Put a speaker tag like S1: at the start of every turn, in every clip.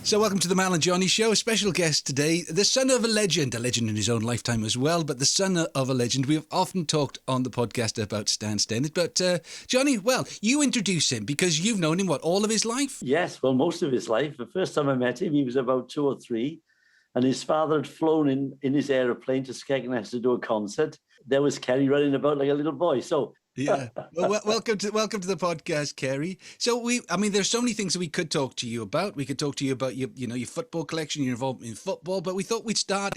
S1: So welcome to the Mal&Johnny Show. A special guest today, the son of a legend in his own lifetime as well, but the son of a legend. We have often talked on the podcast about Stan Stennett, but Johnny, well, you introduce him because you've known him, all of his life?
S2: Yes, well, most of his life. The first time I met him, he was about 2 or 3, and his father had flown in his aeroplane to Skegness to do a concert. There was Ceri running about like a little boy, so...
S1: Yeah. Well, welcome to the podcast, Ceri. So there's so many things that we could talk to you about. We could talk to you about your football collection, your involvement in football. But we thought we'd start,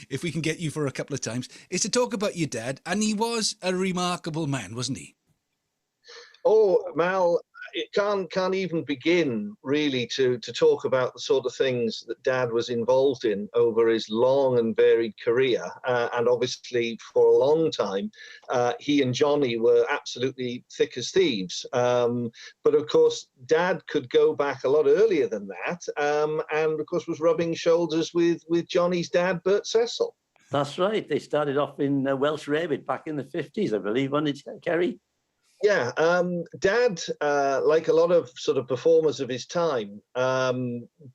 S1: if we can get you for a couple of times, is to talk about your dad. And he was a remarkable man, wasn't he?
S3: Oh, Mal, it can't even begin really to talk about the sort of things that Dad was involved in over his long and varied career. And obviously for a long time, he and Johnny were absolutely thick as thieves. But of course, Dad could go back a lot earlier than that. And of course was rubbing shoulders with Johnny's dad, Bert Cecil.
S2: That's right. They started off in Welsh Rabbit back in the 50s, I believe, wasn't it, Ceri?
S3: Yeah, Dad, like a lot of sort of performers of his time,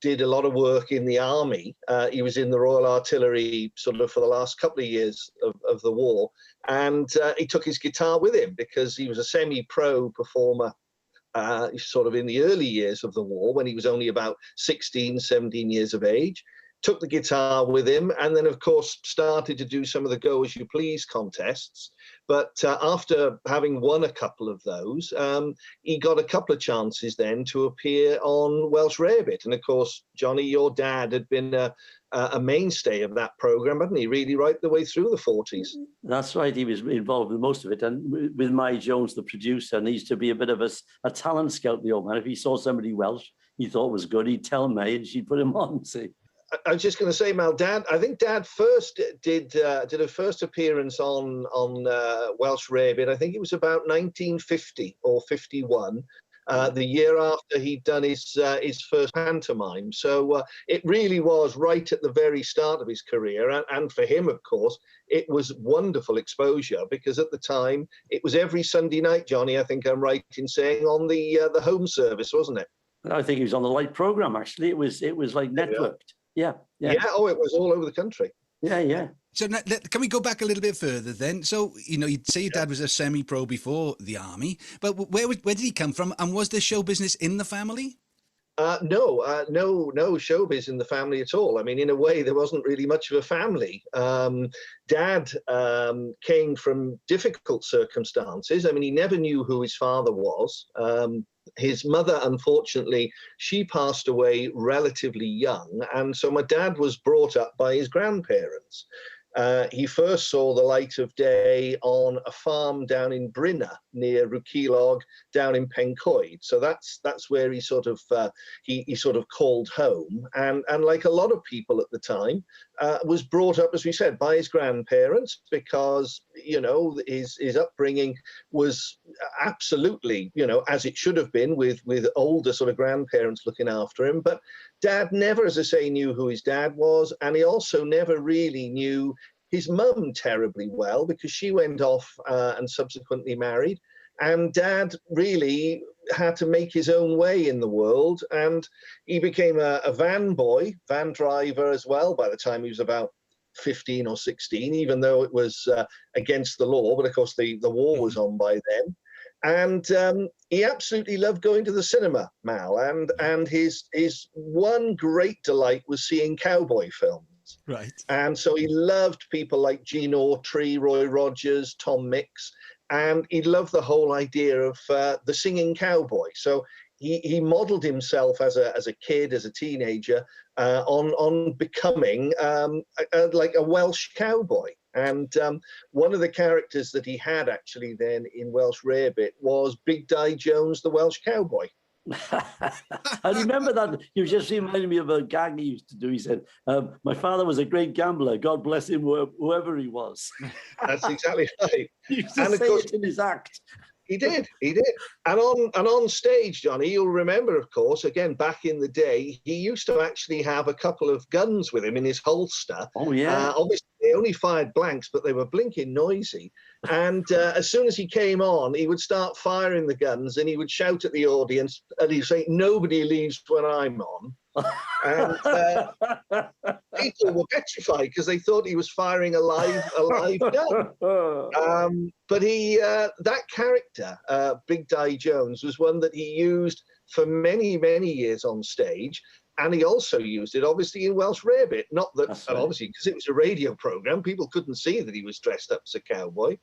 S3: did a lot of work in the army. He was in the Royal Artillery sort of for the last couple of years of the war. And he took his guitar with him because he was a semi-pro performer sort of in the early years of the war when he was only about 16, 17 years of age. Took the guitar with him and then, of course, started to do some of the Go As You Please contests. But after having won a couple of those, he got a couple of chances then to appear on Welsh Rarebit. And, of course, Johnny, your dad, had been a mainstay of that programme, hadn't he, really right the way through the 40s?
S2: That's right. He was involved with most of it. And with Mai Jones, the producer, and he used to be a bit of a talent scout, the old man. If he saw somebody Welsh he thought was good, he'd tell May and she'd put him on, see.
S3: I was just going to say, Mal, I think Dad first did a first appearance on Welsh Rarebit. I think it was about 1950 or 51, the year after he'd done his first pantomime. So it really was right at the very start of his career. And for him, of course, it was wonderful exposure because at the time it was every Sunday night, Johnny, I think I'm right in saying, on the home service, wasn't it?
S2: I think he was on the light programme, actually. It was like networked. Yeah.
S3: Oh, it was all over the country.
S2: Yeah.
S1: So now, can we go back a little bit further then? So, you'd say your dad was a semi-pro before the army, but where did he come from? And was there show business in the family?
S3: No showbiz in the family at all. I mean, in a way, there wasn't really much of a family. Dad came from difficult circumstances. I mean, he never knew who his father was. His mother, unfortunately, she passed away relatively young. And so my dad was brought up by his grandparents. He first saw the light of day on a farm down in Brinner near Rwcilog down in Pencoed. So that's where he sort of he sort of called home. And like a lot of people at the time, was brought up, as we said, by his grandparents because, his upbringing was absolutely, as it should have been with older sort of grandparents looking after him. But Dad never, as I say, knew who his dad was. And he also never really knew his mum terribly well because she went off and subsequently married. And Dad really had to make his own way in the world. And he became a van driver as well by the time he was about 15 or 16, even though it was against the law. But of course, the war was on by then. And he absolutely loved going to the cinema, Mal. And his one great delight was seeing cowboy films.
S1: Right.
S3: And so he loved people like Gene Autry, Roy Rogers, Tom Mix. And he loved the whole idea of the singing cowboy. So he modeled himself as a kid, as a teenager, on becoming like a Welsh cowboy. And one of the characters that he had actually then in Welsh Rarebit was Big Di Jones, the Welsh cowboy.
S2: I remember that. You just reminded me of a gag he used to do. He said, my father was a great gambler. God bless him, whoever he was.
S3: That's exactly right.
S2: He used to say it in his act.
S3: He did. And on stage, Johnny, you'll remember, of course, again, back in the day, he used to actually have a couple of guns with him in his holster.
S2: Oh, yeah.
S3: Obviously, He only fired blanks, but they were blinking noisy. And as soon as he came on, he would start firing the guns, and he would shout at the audience, and he'd say, "Nobody leaves when I'm on." And people were petrified because they thought he was firing a live gun. But that character, Big Di Jones, was one that he used for many, many years on stage. And he also used it, obviously, in Welsh Rarebit. Not that,
S2: That's right.
S3: obviously, because it was a radio program, people couldn't see that he was dressed up as a cowboy.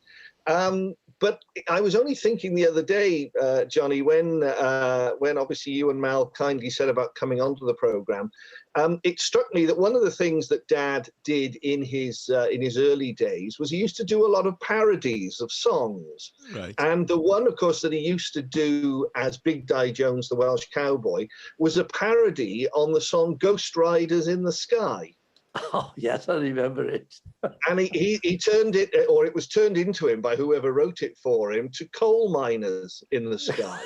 S3: But I was only thinking the other day, Johnny, when obviously you and Mal kindly said about coming onto the program, it struck me that one of the things that Dad did in his early days was he used to do a lot of parodies of songs.
S1: Right.
S3: And the one, of course, that he used to do as Big Di Jones, the Welsh cowboy, was a parody on the song "Ghost Riders in the Sky."
S2: Oh, yes, I remember it.
S3: And he turned it, or it was turned into him by whoever wrote it for him, to "Coal Miners in the Sky."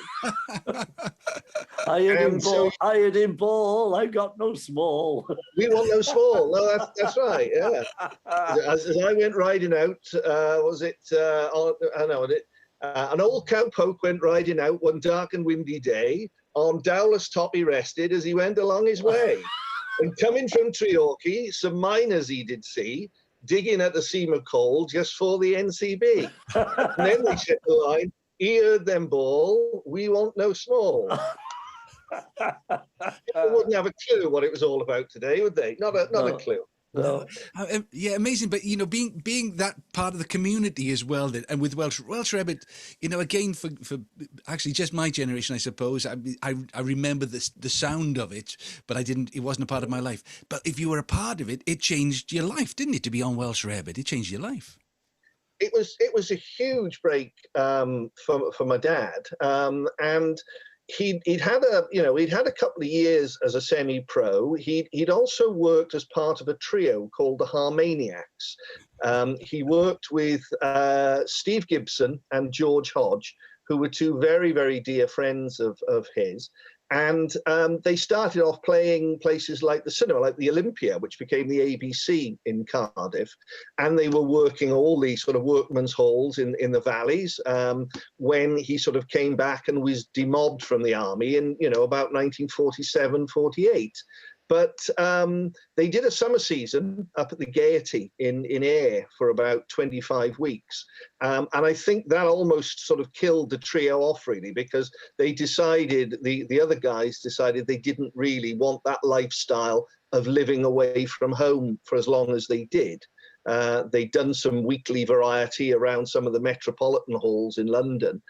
S2: Hired in ball, I got no small.
S3: We want no small. No, that's right. Yeah. As I went riding out, an old cowpoke went riding out one dark and windy day. On Dowless top he rested as he went along his way. And coming from Treorchy, some miners he did see, digging at the seam of coal just for the NCB. And then they said the line, "He heard them bawl, we want no small." People wouldn't have a clue what it was all about today, would they? Not a clue.
S2: No.
S1: Yeah, amazing. But being that part of the community as well, and with Welsh Rarebit, again for actually just my generation, I suppose. I remember the sound of it, but it wasn't a part of my life. But if you were a part of it, it changed your life, didn't it? To be on Welsh Rarebit, it changed your life.
S3: It was a huge break for my dad, and he'd had a couple of years as a semi-pro. He'd also worked as part of a trio called the Harmaniacs. He worked with Steve Gibson and George Hodge, who were two very, very dear friends of his. And they started off playing places like the cinema, like the Olympia, which became the ABC in Cardiff. And they were working all these sort of workmen's halls in the valleys when he sort of came back and was demobbed from the army in, about 1947, 48. But they did a summer season up at the Gaiety in Ayr for about 25 weeks. And I think that almost sort of killed the trio off, really, because they decided, the other guys decided they didn't really want that lifestyle of living away from home for as long as they did. They'd done some weekly variety around some of the metropolitan halls in London,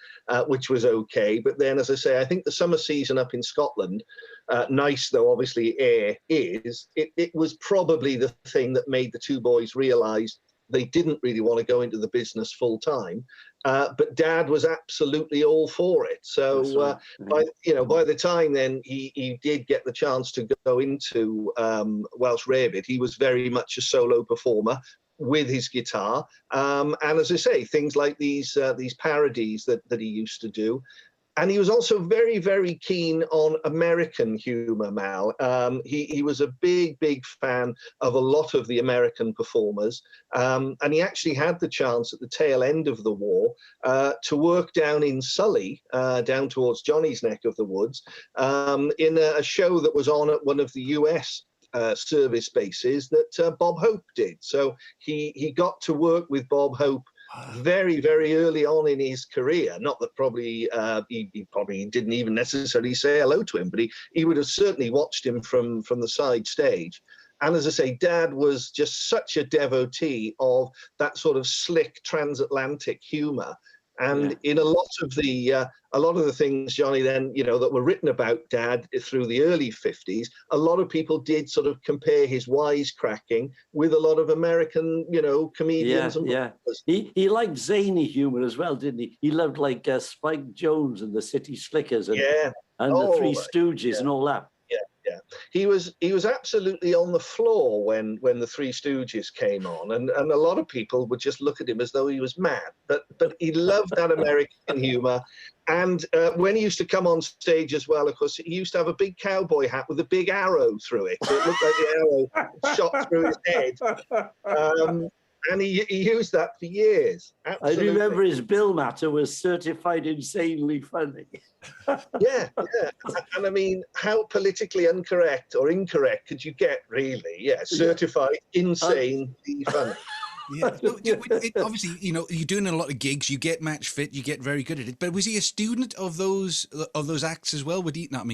S3: which was okay. But then, as I say, I think the summer season up in Scotland, nice though obviously Ayr is, it was probably the thing that made the two boys realise they didn't really want to go into the business full time. But Dad was absolutely all for it. So by the time then he did get the chance to go into Welsh Rarebit, he was very much a solo performer with his guitar. And as I say, things like these parodies that he used to do. And he was also very, very keen on American humor, Mal. He was a big, big fan of a lot of the American performers. And he actually had the chance at the tail end of the war to work down in Surrey, down towards Johnny's neck of the woods, in a show that was on at one of the US service bases that Bob Hope did. So he got to work with Bob Hope very, very early on in his career. Not that probably he probably didn't even necessarily say hello to him, but he would have certainly watched him from the side stage. And as I say, Dad was just such a devotee of that sort of slick transatlantic humor. And in a lot of the things, Johnny, then, that were written about Dad through the early 50s, a lot of people did sort of compare his wisecracking with a lot of American, comedians.
S2: He liked zany humor as well, didn't he? He loved like Spike Jones and the City Slickers and the Three Stooges and all that.
S3: Yeah, he was absolutely on the floor when the Three Stooges came on, and a lot of people would just look at him as though he was mad. But he loved that American humor, and when he used to come on stage as well, of course, he used to have a big cowboy hat with a big arrow through it. So it looked like the arrow shot through his head. And he used that for years. Absolutely.
S2: I remember his bill matter was certified insanely funny.
S3: Yeah. And I mean, how politically incorrect could you get, really? Yeah, certified insanely funny.
S1: Yeah. So, obviously, you're doing a lot of gigs. You get match fit. You get very good at it. But was he a student of those acts as well? Would he? Not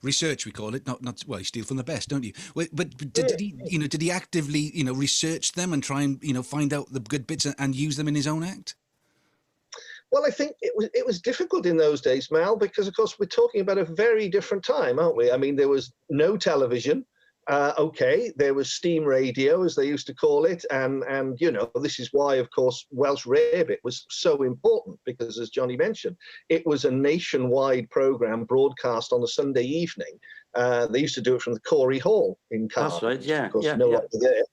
S1: research. We call it. Not. Well, you steal from the best, don't you? But did he? Did he actively research them and try and find out the good bits and use them in his own act?
S3: Well, I think it was difficult in those days, Mal, because of course we're talking about a very different time, aren't we? I mean, there was no television. There was steam radio, as they used to call it, and this is why, of course, Welsh Rarebit was so important, because, as Johnny mentioned, it was a nationwide programme broadcast on a Sunday evening. They used to do it from the Corey Hall in Cardiff.
S2: That's right, yeah.
S3: Of course, no longer there.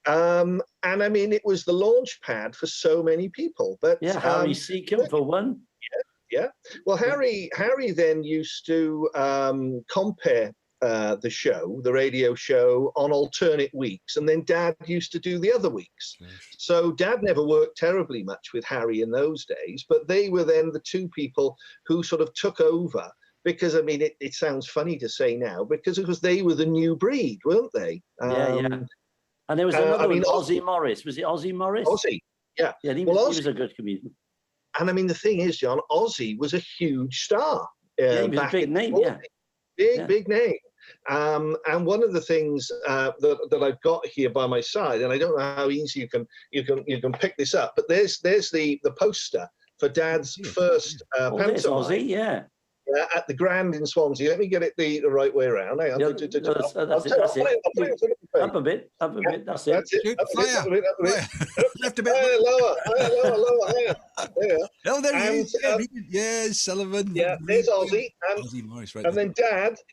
S3: And I mean, it was the launch pad for so many people. But
S2: Harry Seacombe for one.
S3: Yeah. Well, Harry then used to compare the radio show, on alternate weeks, and then Dad used to do the other weeks. So Dad never worked terribly much with Harry in those days, but they were then the two people who sort of took over, because I mean, it sounds funny to say now, because they were the new breed, weren't they?
S2: Yeah. And there was another one, Ozzy Morris. Was it Ozzy Morris?
S3: Ozzy, yeah.
S2: Yeah, he was a good comedian.
S3: And I mean, the thing is, John, Ozzy was a huge star.
S2: He was a big name,
S3: Big name. And one of the things that I've got here by my side, and I don't know how easy you can pick this up, but there's the poster for Dad's first pantomime.
S2: Ozzy, yeah.
S3: At the Grand in Swansea. Let me get it the right way around. Hang on.
S2: That's it. Up a bit. That's it.
S3: That's it. Up a bit.
S1: Left a bit.
S3: Lower. There.
S1: Oh, there he is. Yeah, Sullivan.
S3: Yeah, there's Ozzy.
S1: Ozzy Morris, right.
S3: And then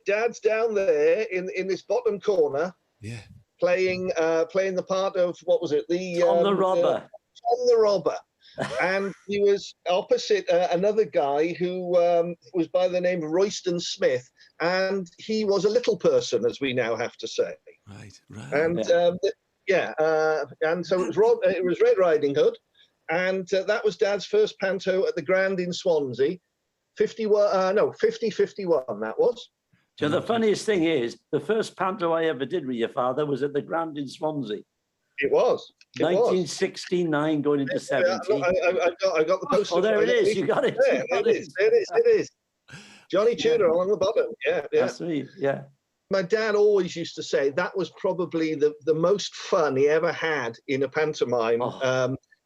S3: Dad's down there in this bottom corner.
S1: Yeah.
S3: Playing the part of, what was it?
S2: Tom the Robber.
S3: Tom the Robber. And he was opposite another guy who was by the name of Royston Smith, and he was a little person, as we now have to say.
S1: Right.
S3: And and so it was Red Riding Hood, and that was Dad's first panto at the Grand in Swansea, 51 that was.
S2: So the funniest thing is, the first panto I ever did with your father was at the Grand in Swansea.
S3: It was.
S2: 1969 going into 70.
S3: I got the poster.
S2: Oh, there it is. You got it.
S3: There it is. Johnny Tudor along the bottom. Yeah.
S2: That's me. Yeah.
S3: My dad always used to say that was probably the most fun he ever had in a pantomime,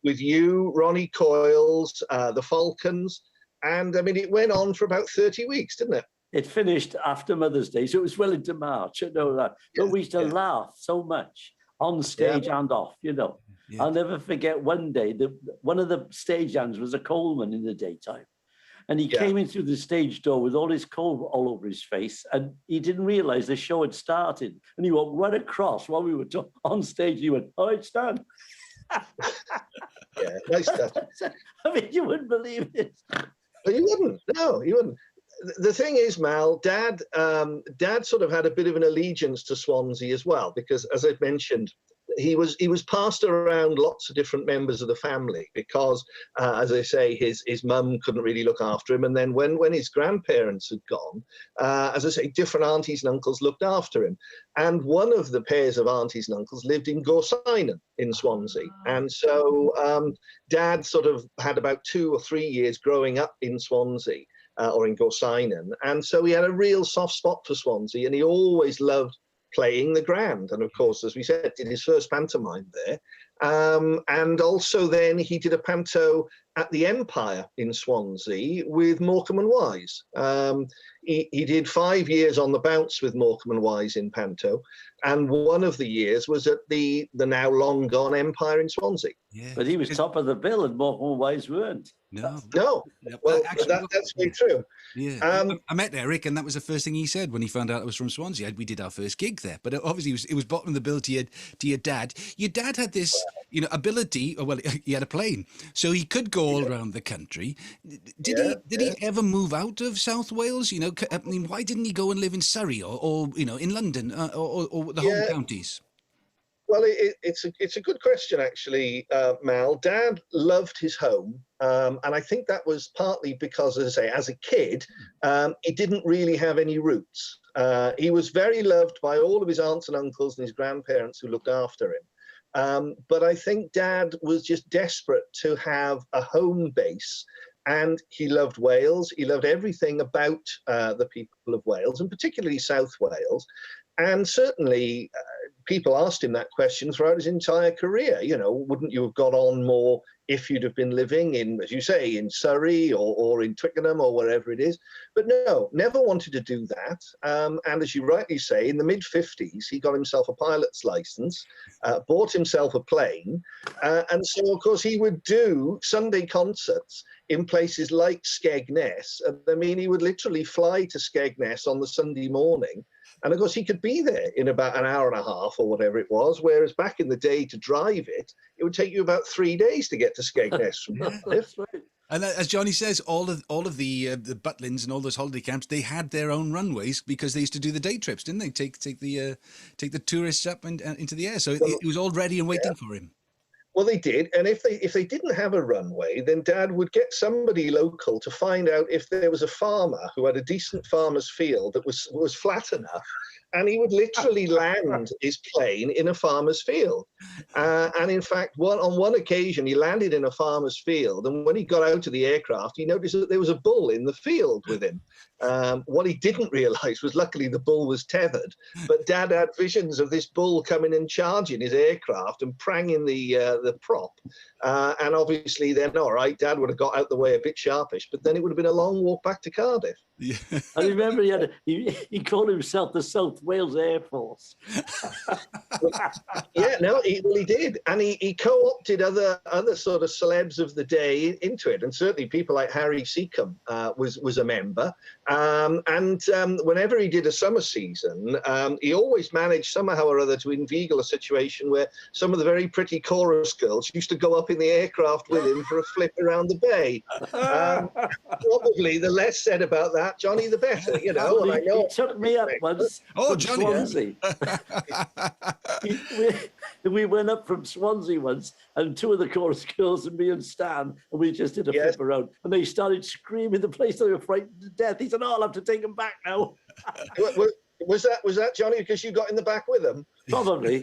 S3: with you, Ronnie Coyles, the Falcons. And I mean, it went on for about 30 weeks, didn't it?
S2: It finished after Mother's Day, so it was well into March. I know that. But we used to laugh so much on stage and off, Yeah. I'll never forget one day, one of the stage hands was a coalman in the daytime. And he came in through the stage door with all his coal all over his face, and he didn't realise the show had started. And he walked right across while we were on stage. He went, "All right, Stan."
S3: Yeah, nice stuff.
S2: I mean, you wouldn't believe it.
S3: But you wouldn't. No, you wouldn't. The thing is, Mal, Dad sort of had a bit of an allegiance to Swansea as well, because, as I've mentioned, he was passed around lots of different members of the family, because, as I say, his mum couldn't really look after him, and then when his grandparents had gone, as I say, different aunties and uncles looked after him, and one of the pairs of aunties and uncles lived in Gorsinan in Swansea, and so Dad sort of had about 2 or 3 years growing up in Swansea. Or in Gorsinan, and so he had a real soft spot for Swansea, and he always loved playing the Grand, and of course, as we said, did his first pantomime there, and also then he did a panto at the Empire in Swansea with Morecambe and Wise. He did 5 years on the bounce with Morecambe and Wise in panto, and one of the years was at the now long gone Empire in Swansea.
S1: Yeah.
S2: But he was top of the bill, and Morecambe and Wise weren't.
S3: No. Well, actually, that's very true.
S1: Yeah, I met Eric, and that was the first thing he said when he found out I was from Swansea. We did our first gig there, but obviously it was bottom of the bill to your dad. Your dad had this, ability. Well, he had a plane, so he could go all around the country. Did he ever move out of South Wales? I mean, why didn't he go and live in Surrey or in London or the home counties?
S3: Well, it's a good question, actually, Mal. Dad loved his home, and I think that was partly because, as I say, as a kid, he didn't really have any roots. He was very loved by all of his aunts and uncles and his grandparents who looked after him. But I think Dad was just desperate to have a home base. And he loved Wales. He loved everything about the people of Wales, and particularly South Wales. And certainly, people asked him that question throughout his entire career. You know, wouldn't you have got on more if you'd have been living in, as you say, in Surrey or in Twickenham or wherever it is? But no, never wanted to do that. And as you rightly say, in the mid-50s, he got himself a pilot's license, bought himself a plane. And so, of course, he would do Sunday concerts in places like Skegness. I mean, he would literally fly to Skegness on the Sunday morning. And of course, he could be there in about an hour and a half or whatever it was, whereas back in the day to drive it, it would take you about 3 days to get to Skegness from Cardiff.
S2: Right.
S1: And as Johnny says, all of the Butlins and all those holiday camps, they had their own runways because they used to do the day trips, didn't they? Take the tourists up and into the air. So it was all ready and waiting for him.
S3: Well, they did, and if they didn't have a runway, then Dad would get somebody local to find out if there was a farmer who had a decent farmer's field that was flat enough, and he would literally land his plane in a farmer's field. And in fact, on one occasion, he landed in a farmer's field, and when he got out of the aircraft, he noticed that there was a bull in the field with him. What he didn't realise was, luckily, the bull was tethered, but Dad had visions of this bull coming and charging his aircraft and pranging the prop. And obviously then, all right, Dad would have got out the way a bit sharpish, but then it would have been a long walk back to Cardiff.
S1: Yeah.
S2: I remember he called himself the South Wales Air Force.
S3: Yeah, no, he did. And he co-opted other sort of celebs of the day into it. And certainly people like Harry Seacombe was a member. And whenever he did a summer season, he always managed somehow or other to inveigle a situation where some of the very pretty chorus girls used to go up in the aircraft with him for a flip around the bay. Probably the less said about that, Johnny, the better, you know.
S2: Well,
S3: and I know
S2: he took me up once from
S1: Johnny.
S2: Swansea. we went up from Swansea once, and two of the chorus girls and me and Stan, and we just did a flip around, and they started screaming the place. They were frightened to death. He said, "Oh, I'll have to take them back now."
S3: Was that Johnny because you got in the back with him?
S2: Probably.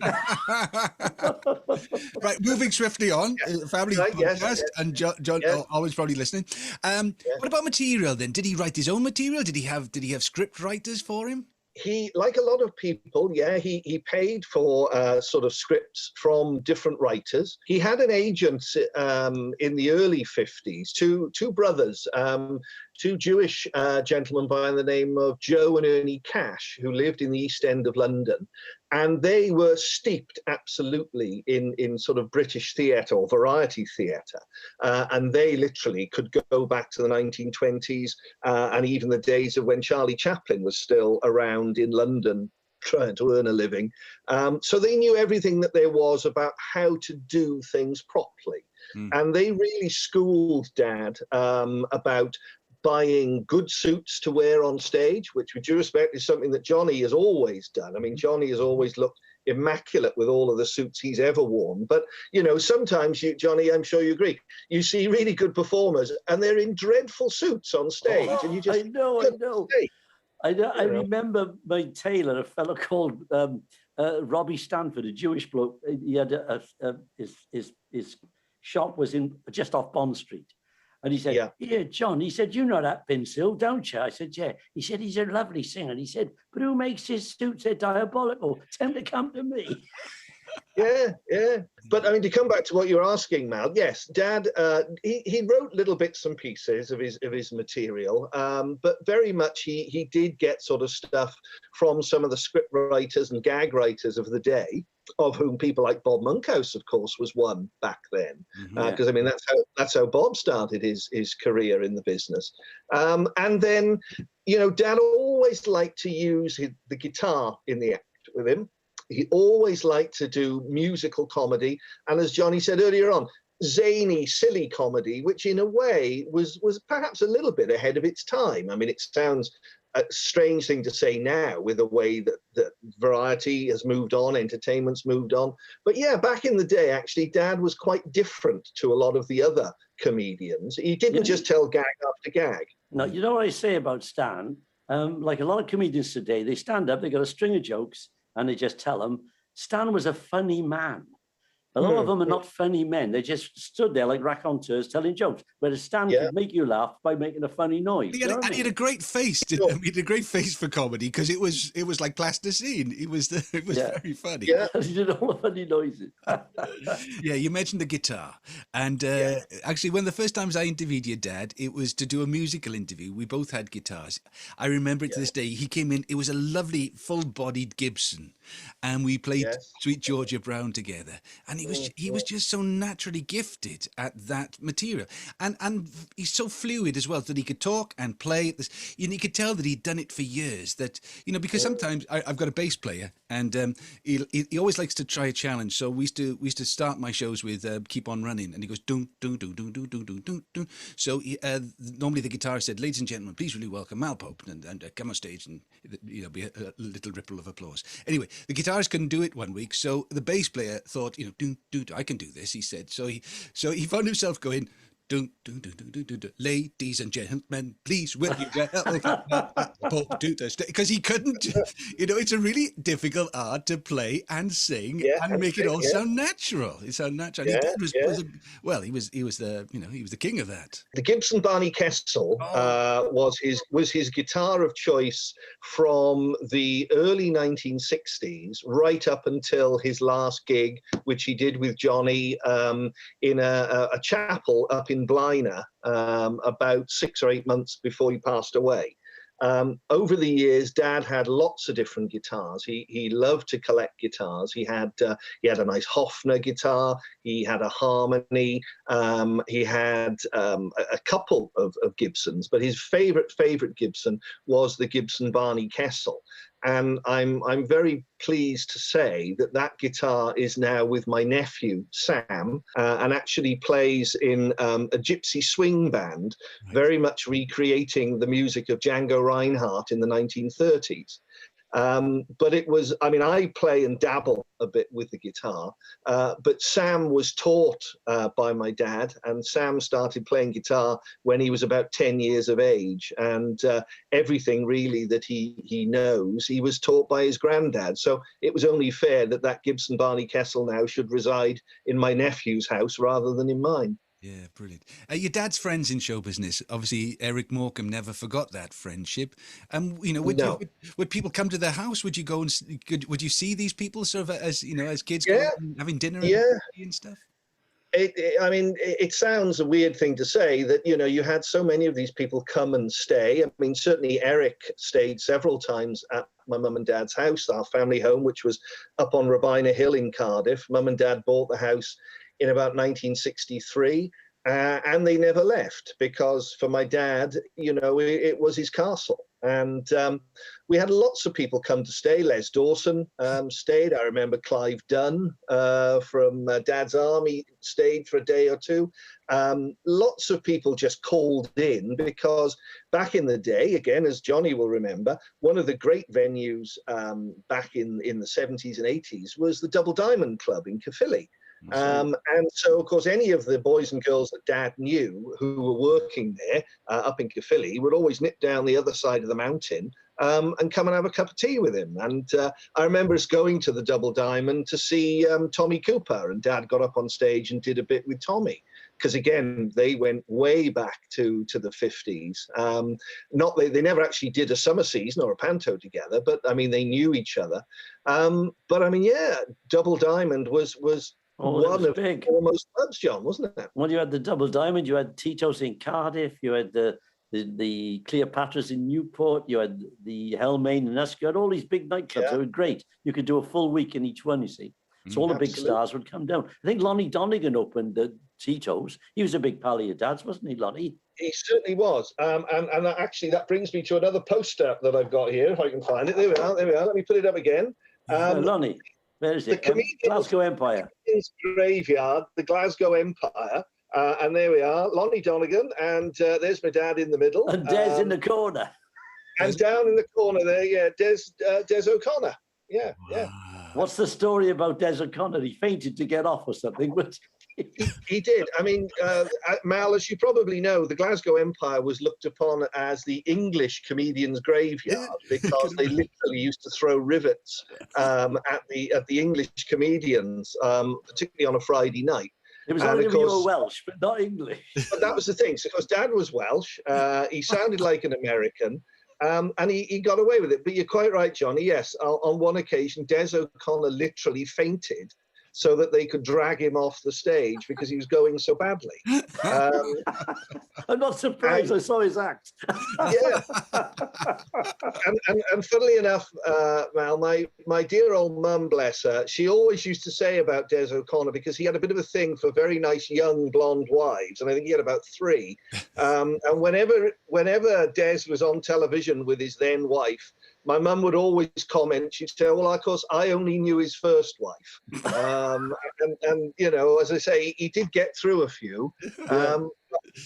S1: Right, moving swiftly on, family podcast,
S3: yes.
S1: and John always probably listening. What about material then? Did he write his own material? Did he have script writers for him?
S3: He, like a lot of people, he paid for sort of scripts from different writers. He had an agent in the early 50s, two brothers, two Jewish gentlemen by the name of Joe and Ernie Cash, who lived in the East End of London. And they were steeped absolutely in sort of British theatre or variety theatre. And they literally could go back to the 1920s and even the days of when Charlie Chaplin was still around in London trying to earn a living. So they knew everything that there was about how to do things properly. And they really schooled Dad about buying good suits to wear on stage, which with due respect is something that Johnny has always done. I mean, Johnny has always looked immaculate with all of the suits he's ever worn. But, you know, sometimes Johnny, I'm sure you agree, you see really good performers and they're in dreadful suits on stage. And you just
S2: I know. I remember my tailor, a fellow called Robbie Stanford, a Jewish bloke. He had his shop was in just off Bond Street. And he said, yeah, John, he said, you know that Binsil, don't you? I said, yeah. He said, he's a lovely singer. And he said, but who makes his suits? They're diabolical. Tell him to come to me.
S3: Yeah. But I mean, to come back to what you're asking, Mal, yes, Dad, he wrote little bits and pieces of his material, but very much he did get sort of stuff from some of the script writers and gag writers of the day, of whom people like Bob Monkhouse, of course, was one back then. Because I mean, that's how Bob started his career in the business. And then, you know, Dad always liked to use the guitar in the act with him. He always liked to do musical comedy. And as Johnny said earlier on, zany, silly comedy, which in a way was perhaps a little bit ahead of its time. I mean, it sounds a strange thing to say now with the way that variety has moved on, entertainment's moved on. But yeah, back in the day, actually, Dad was quite different to a lot of the other comedians. He didn't just tell gag after gag.
S2: Now, you know what I say about Stan? Like a lot of comedians today, they stand up, they got a string of jokes, and they just tell them. Stan was a funny man. A lot of them are not funny men. They just stood there like raconteurs telling jokes. Whereas Stan could make you laugh by making a funny noise.
S1: He had a great face. He had a great face for comedy because it was like plasticine. It was very funny.
S3: Yeah,
S2: he did all the funny noises.
S1: Yeah, you mentioned the guitar, and actually, when the first times I interviewed your dad, it was to do a musical interview. We both had guitars. I remember it to this day. He came in. It was a lovely, full-bodied Gibson, and we played Sweet Georgia Brown together. And he was just so naturally gifted at that material, and he's so fluid as well that he could talk and play. You could tell that he'd done it for years. That because sometimes I've got a bass player, and he always likes to try a challenge. So we used to start my shows with "Keep on Running," and he goes dun dun dun dun dun dun dun dun. So normally the guitarist said, "Ladies and gentlemen, please really welcome Mal Pope," and come on stage and be a little ripple of applause. Anyway, the guitarist couldn't do it one week, so the bass player thought, I can do this, he said. So he found himself going, dun, dun, dun, dun, dun, dun, dun. Ladies and gentlemen, please will you because he couldn't. It's a really difficult art to play and sing and make it all sound natural. It sounded natural.
S3: Yeah,
S1: he was the king of that.
S3: The Gibson Barney Kessel was his guitar of choice from the early 1960s right up until his last gig, which he did with Johnny in a chapel up in Blaina about 6 or 8 months before he passed away. Over the years, Dad had lots of different guitars. He loved to collect guitars. He had a nice Hofner guitar. He had a Harmony. He had a couple of Gibsons, but his favorite Gibson was the Gibson Barney Kessel. And I'm very pleased to say that guitar is now with my nephew, Sam, and actually plays in a gypsy swing band, very much recreating the music of Django Reinhardt in the 1930s. But it was, I play and dabble a bit with the guitar, but Sam was taught by my dad, and Sam started playing guitar when he was about 10 years of age, and everything really that he knows, he was taught by his granddad. So it was only fair that Gibson Barney Kessel now should reside in my nephew's house rather than in mine.
S1: Yeah, brilliant. Your dad's friends in show business, obviously Eric Morecambe never forgot that friendship. Would people come to their house? Would you go and would you see these people sort of as kids having dinner and stuff?
S3: It sounds a weird thing to say that, you had so many of these people come and stay. Certainly Eric stayed several times at my mum and dad's house, our family home, which was up on Robina Hill in Cardiff. Mum and dad bought the house in about 1963, and they never left because for my dad, it was his castle. And we had lots of people come to stay. Les Dawson stayed. I remember Clive Dunn from Dad's Army stayed for a day or two. Lots of people just called in because back in the day, again, as Johnny will remember, one of the great venues back in the 70s and 80s was the Double Diamond Club in Caerphilly. And so, of course, any of the boys and girls that Dad knew who were working there up in Caerphilly would always nip down the other side of the mountain and come and have a cup of tea with him. And I remember us going to the Double Diamond to see Tommy Cooper, and Dad got up on stage and did a bit with Tommy. Because again, they went way back to the 50s. They never actually did a summer season or a panto together, but they knew each other. Double Diamond was one of
S2: big.
S3: Almost clubs, John, wasn't it?
S2: Well, you had the Double Diamond, you had Tito's in Cardiff, you had the Cleopatra's in Newport, you had the Hellmane and Usk, you had all these big nightclubs. They were great. You could do a full week in each one, you see. So all the big stars would come down. I think Lonnie Donegan opened the Tito's. He was a big pal of your dad's, wasn't he, Lonnie?
S3: He certainly was. And actually, that brings me to another poster that I've got here, if I can find it. There we are. Let me put it up again.
S2: Lonnie, where is it? Glasgow Empire.
S3: Graveyard, the Glasgow Empire. And there we are, Lonnie Donegan. And there's my dad in the middle.
S2: And Des in the corner.
S3: And down in the corner there, yeah, Des O'Connor. Yeah, yeah.
S2: What's the story about Des O'Connor? He fainted to get off or something, but
S3: He did. I mean, Mal, as you probably know, the Glasgow Empire was looked upon as the English comedians' graveyard because they literally used to throw rivets at the English comedians, particularly on a Friday night.
S2: it was only when you were Welsh, but not English.
S3: But that was the thing. So, because Dad was Welsh, he sounded like an American. And he got away with it. But you're quite right, Johnny. Yes, on one occasion, Des O'Connor literally fainted so that they could drag him off the stage because he was going so badly.
S2: I'm not surprised. I saw his act.
S3: Yeah. And funnily enough, Mal, my dear old mum, bless her, she always used to say about Des O'Connor, because he had a bit of a thing for very nice young blonde wives, and I think he had about 3. And whenever Des was on television with his then wife, my mum would always comment, she'd say, well, of course, I only knew his first wife. And you know, as I say, he did get through a few.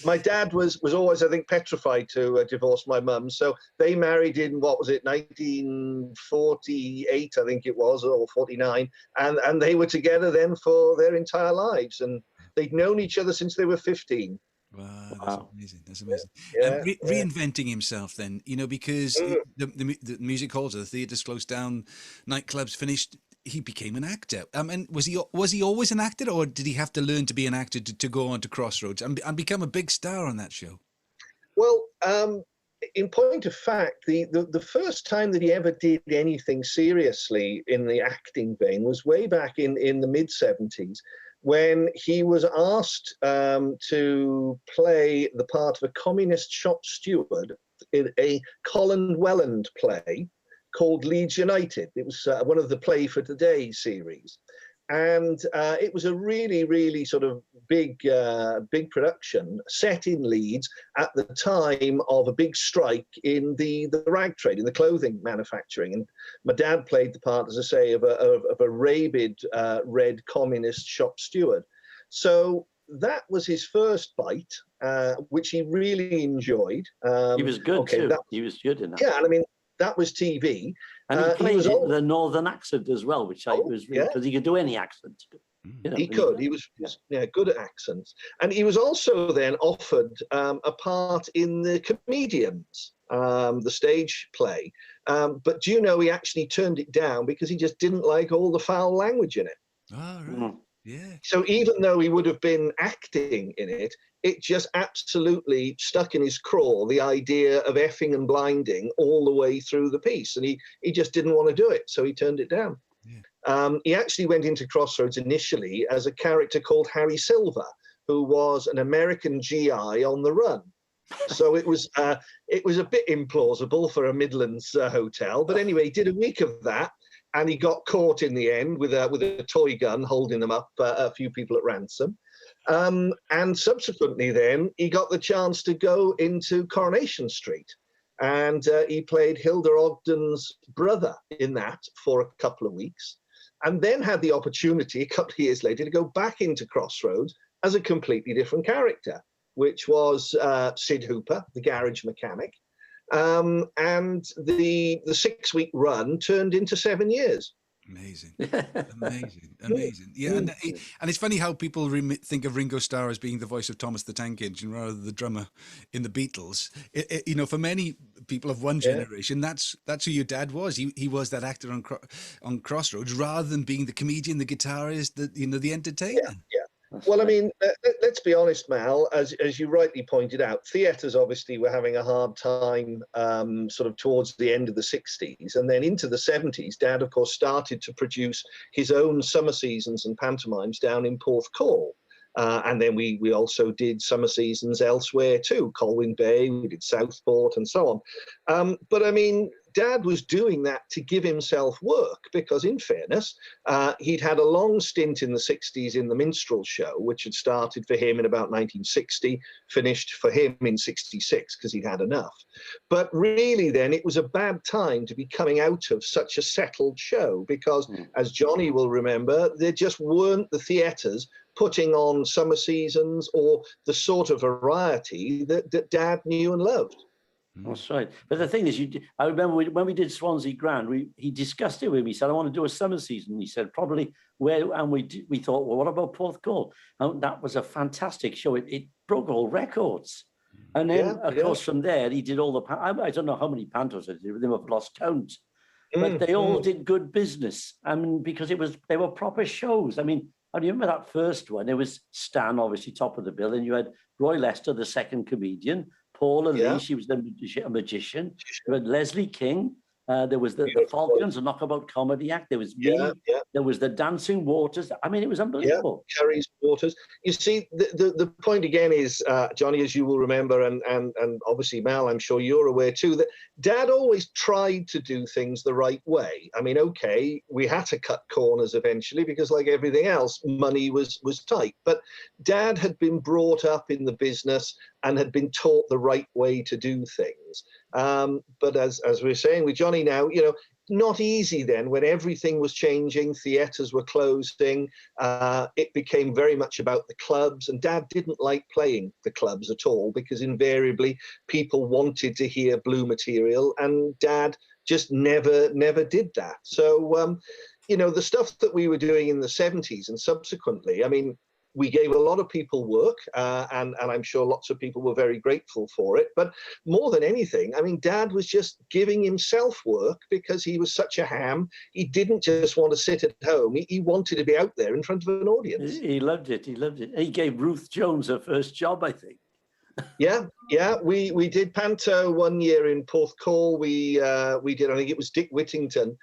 S3: My dad was always, I think, petrified to divorce my mum. So they married in, what was it, 1948, I think it was, or 49. And they were together then for their entire lives. And they'd known each other since they were 15.
S1: Wow, that's amazing. That's amazing.
S3: Yeah,
S1: reinventing himself then, you know, because the music halls, the theatres closed down, nightclubs finished, he became an actor. And was he always an actor, or did he have to learn to be an actor to go on to Crossroads and become a big star on that show?
S3: Well, in point of fact, the first time that he ever did anything seriously in the acting vein was way back in the mid-70s, when he was asked to play the part of a communist shop steward in a Colin Welland play called Leeds United. It was one of the Play for Today series. And it was a really, really sort of big production set in Leeds at the time of a big strike in the rag trade, in the clothing manufacturing. And my dad played the part, as I say, of a rabid red communist shop steward. So that was his first bite, which he really enjoyed.
S2: He was good too. He was good in that.
S3: Yeah, and I mean, that was TV.
S2: And he played it with a northern accent as well, which was really, because he could do any accent. You know,
S3: he could. He was good at accents. And he was also then offered a part in the Comedians, the stage play. But do you know, he actually turned it down because he just didn't like all the foul language in it.
S1: Oh, right. Yeah.
S3: So even though he would have been acting in it, it just absolutely stuck in his craw, the idea of effing and blinding all the way through the piece. And he just didn't want to do it, so he turned it down. Yeah. He actually went into Crossroads initially as a character called Harry Silver, who was an American GI on the run. So it was a bit implausible for a Midlands hotel. But anyway, he did a week of that. And he got caught in the end with a toy gun, holding them up, a few people at ransom. And subsequently then, he got the chance to go into Coronation Street. And he played Hilda Ogden's brother in that for a couple of weeks. And then had the opportunity, a couple of years later, to go back into Crossroads as a completely different character, which was Sid Hooper, the garage mechanic. And the 6-week run turned into 7 years.
S1: Amazing. Yeah, and it's funny how people think of Ringo Starr as being the voice of Thomas the Tank Engine rather than the drummer in the Beatles. You know, for many people of one generation, that's who your dad was. He was that actor on Crossroads rather than being the comedian, the guitarist, the entertainer.
S3: Yeah. Well, I mean, let's be honest, Mal, as you rightly pointed out, theatres obviously were having a hard time sort of towards the end of the 60s. And then into the 70s, Dad, of course, started to produce his own summer seasons and pantomimes down in Porthcawl. And then we also did summer seasons elsewhere too, Colwyn Bay, we did Southport and so on. But I mean, Dad was doing that to give himself work because, in fairness, he'd had a long stint in the 60s in the minstrel show, which had started for him in about 1960, finished for him in 66 because he'd had enough. But really then it was a bad time to be coming out of such a settled show because, as Johnny will remember, there just weren't the theatres putting on summer seasons or the sort of variety that Dad knew and loved.
S2: That's right. But the thing is, I remember when we did Swansea Grand, he discussed it with me. He said, I want to do a summer season. He said, probably where, and we thought, well, what about Porthcawl? And that was a fantastic show. It broke all records. And then, of course, from there, he did all the, I don't know how many pantos I did with him, I've lost count. But they all did good business. I mean, because they were proper shows. I mean, I remember that first one. It was Stan, obviously, top of the bill. And you had Roy Lester, the second comedian. Paula Lee, she was a magician. You had Leslie King. There was the Falcons, a knockabout comedy act. There was me. There was the Dancing Waters. I mean, it was unbelievable.
S3: Cherry's Waters. You see, the point again is, Johnny, as you will remember, and obviously Mal, I'm sure you're aware too, that Dad always tried to do things the right way. I mean, okay, we had to cut corners eventually because, like everything else, money was tight. But Dad had been brought up in the business and had been taught the right way to do things. But as we're saying with Johnny now, not easy then when everything was changing, theatres were closing, it became very much about the clubs, and Dad didn't like playing the clubs at all because invariably people wanted to hear Blue material, and Dad just never did that. So, the stuff that we were doing in the 70s and subsequently, I mean, we gave a lot of people work, and I'm sure lots of people were very grateful for it. But more than anything, I mean, Dad was just giving himself work because he was such a ham. He didn't just want to sit at home. He wanted to be out there in front of an audience.
S2: He loved it. He loved it. He gave Ruth Jones her first job, I think.
S3: Yeah. We did Panto one year in Porthcawl. We did, I think it was Dick Whittington.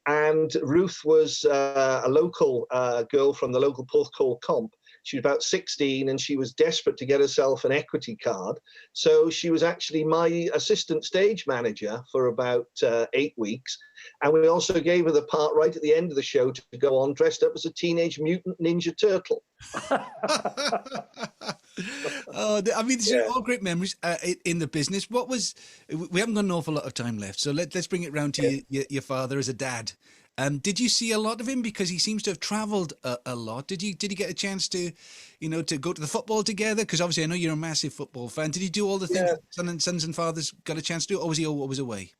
S3: And Ruth was a local girl from the local Porthcawl comp. She was about 16 and she was desperate to get herself an equity card. So she was actually my assistant stage manager for about 8 weeks. And we also gave her the part right at the end of the show to go on dressed up as a Teenage Mutant Ninja Turtle.
S1: I mean, these are all great memories in the business. We haven't got an awful lot of time left, so let's bring it round to your father as a dad. Did you see a lot of him because he seems to have travelled a lot? Did you get a chance to, to go to the football together? Because obviously I know you're a massive football fan. Did he do all the things that sons and fathers got a chance to do, or was he always away?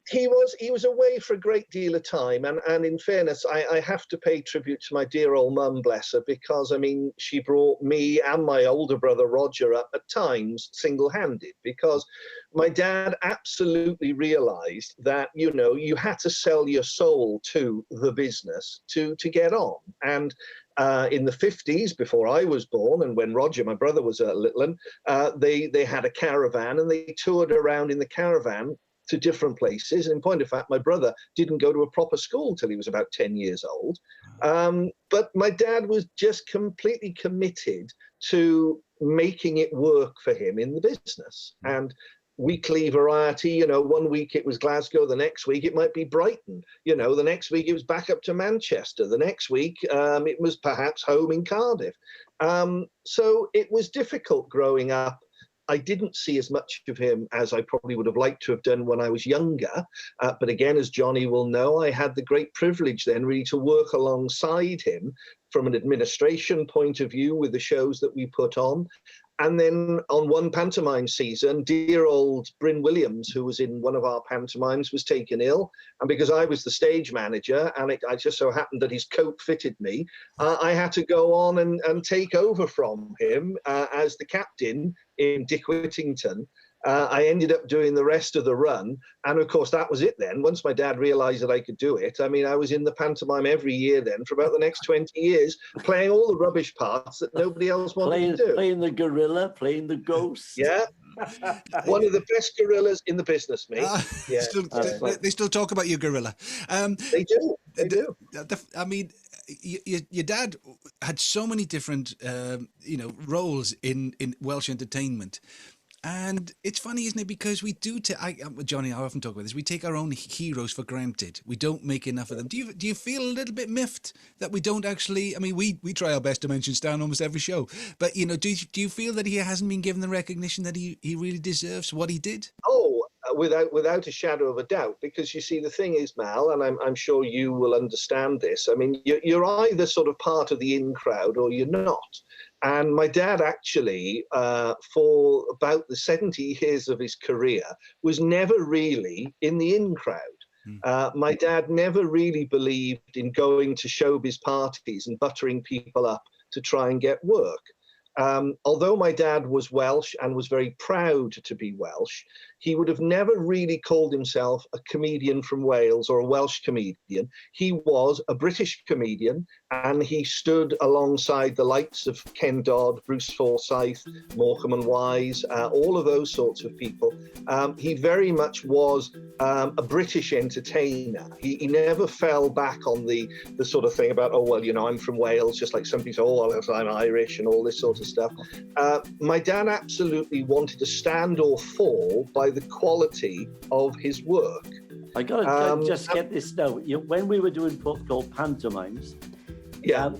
S3: He was away for a great deal of time, and in fairness, I have to pay tribute to my dear old mum, bless her, because I mean she brought me and my older brother Roger up at times single-handed, because my dad absolutely realised that you had to sell your soul to the business to get on. And in the 50s, before I was born, and when Roger, my brother, was a little one, they had a caravan and they toured around in the caravan to different places. And in point of fact, my brother didn't go to a proper school till he was about 10 years old. But my dad was just completely committed to making it work for him in the business. And weekly variety, 1 week it was Glasgow, the next week it might be Brighton, the next week it was back up to Manchester, the next week it was perhaps home in Cardiff. So it was difficult growing up. I didn't see as much of him as I probably would have liked to have done when I was younger. But again, as Johnny will know, I had the great privilege then really to work alongside him from an administration point of view with the shows that we put on. And then on one pantomime season, dear old Bryn Williams, who was in one of our pantomimes, was taken ill. And because I was the stage manager, and I just so happened that his coat fitted me, I had to go on and take over from him as the captain in Dick Whittington. I ended up doing the rest of the run. And of course, that was it then. Once my dad realized that I could do it, I mean, I was in the pantomime every year then for about the next 20 years, playing all the rubbish parts that nobody else wanted to do.
S2: Playing the gorilla, playing the ghost.
S3: Yeah. One of the best gorillas in the business, mate.
S1: They still talk about your gorilla.
S3: They do. They do.
S1: I mean, your dad had so many different, roles in Welsh entertainment. And it's funny, isn't it? Because we do, Johnny, I often talk about this, we take our own heroes for granted. We don't make enough of them. Do you feel a little bit miffed that we don't actually, I mean, we try our best to mention Stan almost every show, but, do you feel that he hasn't been given the recognition that he really deserves what he did?
S3: Oh, without a shadow of a doubt, because you see, the thing is, Mal, and I'm sure you will understand this. I mean, you're either sort of part of the in crowd or you're not. And my dad actually, for about the 70 years of his career, was never really in the in crowd. My dad never really believed in going to showbiz parties and buttering people up to try and get work. Although my dad was Welsh and was very proud to be Welsh, he would have never really called himself a comedian from Wales or a Welsh comedian. He was a British comedian, and he stood alongside the likes of Ken Dodd, Bruce Forsyth, Morecambe and Wise, all of those sorts of people. He very much was a British entertainer. He never fell back on the sort of thing about, oh, well, you know, I'm from Wales, just like some people say, oh, well, I'm Irish and all this sort of stuff. My dad absolutely wanted to stand or fall by the quality of his work.
S2: I got to just get this now. When we were doing what's called pantomimes,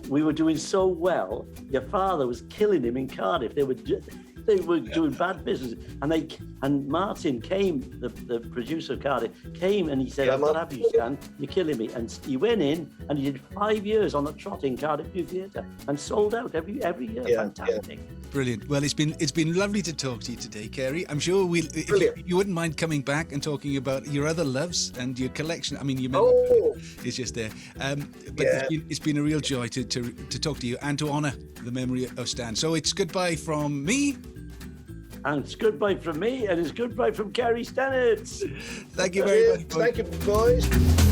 S2: we were doing so well. Your father was killing him in Cardiff. They were doing bad business, and Martin came, the producer of Cardiff, came and he said, I've got to have you, Stan, you're killing me. And he went in and he did 5 years on the trot in Cardiff New Theatre and sold out every year. Fantastic.
S1: Brilliant. Well, it's been lovely to talk to you today, Ceri. I'm sure if you wouldn't mind coming back and talking about your other loves and your collection. I mean, your memory is just there. But it's been a real joy to talk to you and to honour the memory of Stan. So it's goodbye from me.
S2: And it's goodbye from me, and it's goodbye from Ceri Stennett.
S1: Thank you very much.
S3: Thank you, boys.